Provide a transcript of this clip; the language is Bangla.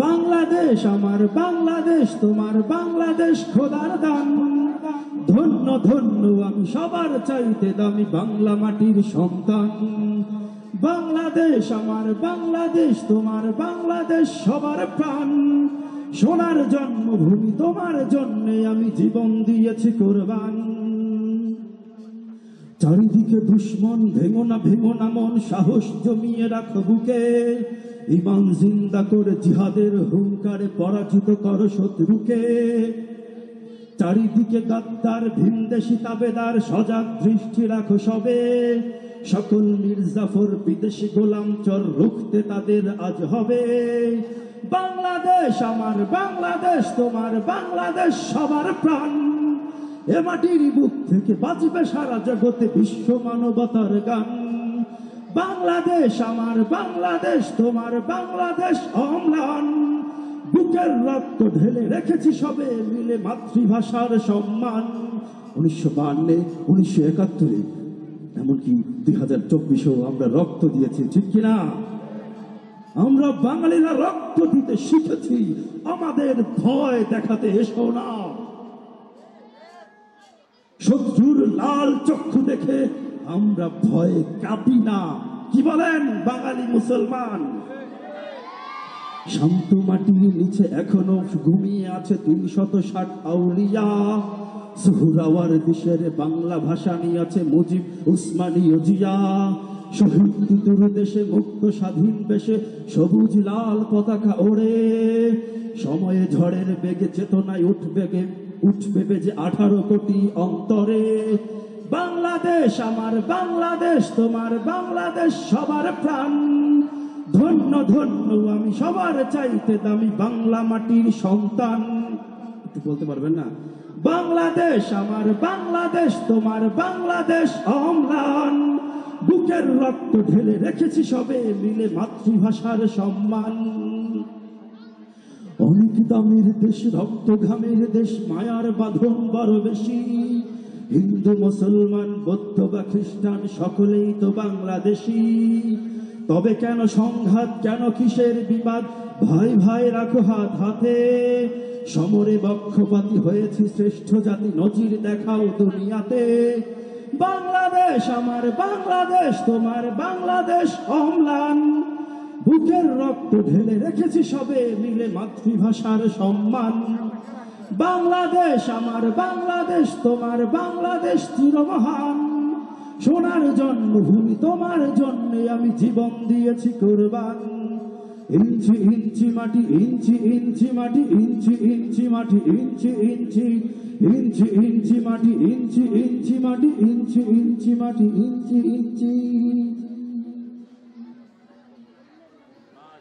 বাংলাদেশ আমার বাংলাদেশ, তোমার বাংলাদেশ খোদার দান। ধন্য ধন্য আমি সবার চাইতে দামি বাংলা মাটির সন্তান। বাংলাদেশ আমার বাংলাদেশ, তোমার বাংলাদেশ সবার প্রাণ। সোনার জন্মভূমি তোমার জন্যে আমি জীবন দিয়েছি কোরবান। চারিদিকে দুশ্মন, ভেঙো না মন, সাহস জমিয়ে রাখো বুকে। ইমান জিন্দা করে জিহাদের হুঙ্কারে পরাজিত করো শত্রুকে। চারিদিকে গাদ্দার ভিনদেশি তাবেদার, সজাগ দৃষ্টি রাখো সবে। সকল মির্জাফর বিদেশি গোলাম চর রুখতে তাদের আজ হবে। বাংলাদেশ আমার বাংলাদেশ, তোমার বাংলাদেশ সবার প্রাণ। এ মাটির বুক থেকে বাজবে সারা জগতে বিশ্ব মানবতার গান। বাংলাদেশ আমার বাংলাদেশ, তোমার বাংলাদেশ অম্লান। বুকের রক্ত ঢেলে রেখেছি সবে মিলে মাতৃভাষার সম্মান। 1952, 1971, এমনকি 2024-এও আমরা রক্ত দিয়েছি, ঠিক কিনা? আমরা বাঙালিরা রক্ত দিতে শিখেছি, আমাদের ভয় দেখাতে এসো না। শত্রুর লাল চক্ষু দেখে আমরা ভয়ে কাঁপি না। কি বলেন বাঙালি মুসলমান? শান্ত মাটির নিচে এখনো ঘুমিয়ে আছে 360 আউলিয়া। সুহরাওয়ার দেশের বাংলা ভাষা নিয়ে আছে মুজিব উসমানী জিয়া। শহীদ তিতুর দেশে মুক্ত স্বাধীন বেশে সবুজ লাল পতাকা ওড়ে। সময়ে ঝড়ের বেগে চেতনায় উঠবে বেজে 18 কোটি অন্তরে। বাংলাদেশ আমার বাংলাদেশ, তোমার বাংলাদেশ সবার প্রাণ। ধন্য ধন্য আমি সবার চাইতে দামি বাংলা মাটির সন্তান। একটু বলতে পারবেন না? বাংলাদেশ আমার বাংলাদেশ, তোমার বাংলাদেশ অম্লান। বুকের রক্ত ঢেলে রেখেছি সবে মিলে মাতৃভাষার সম্মান। অনেক দামের দেশ, রক্ত ঘামের দেশ, মায়ার বাঁধন বড় বেশি। হিন্দু মুসলমান বৌদ্ধ বা খ্রিস্টান সকলেই তো বাংলাদেশি। তবে কেন সংঘাত, কেন কিসের বিবাদ? ভাই ভাই রাখো হাত হাতে। সমরে বক্ষপাতী হয়েছি শ্রেষ্ঠ জাতি, নজির দেখাও দুনিয়াতে। বাংলাদেশ আমার বাংলাদেশ, তোমার বাংলাদেশ অম্লান। বুকের রক্ত ঢেলে রেখেছি সবে মিলে মাতৃভাষার সম্মান। বাংলাদেশ আমার বাংলাদেশ, তোমার বাংলাদেশ চিরমহান। সোনার জন্মভূমি তোমার জন্যে আমি জীবন দিয়েছি কোরবান। ইঞ্চি ইঞ্চি মাটি, ইঞ্চি ইঞ্চি মাটি, ইঞ্চি ইঞ্চি মাটি, ইঞ্চি ইঞ্চি ইঞ্চি ইঞ্চি মাটি, ইঞ্চি ইঞ্চি মাটি, ইঞ্চি ইঞ্চি মাটি, ইঞ্চি ইঞ্চি।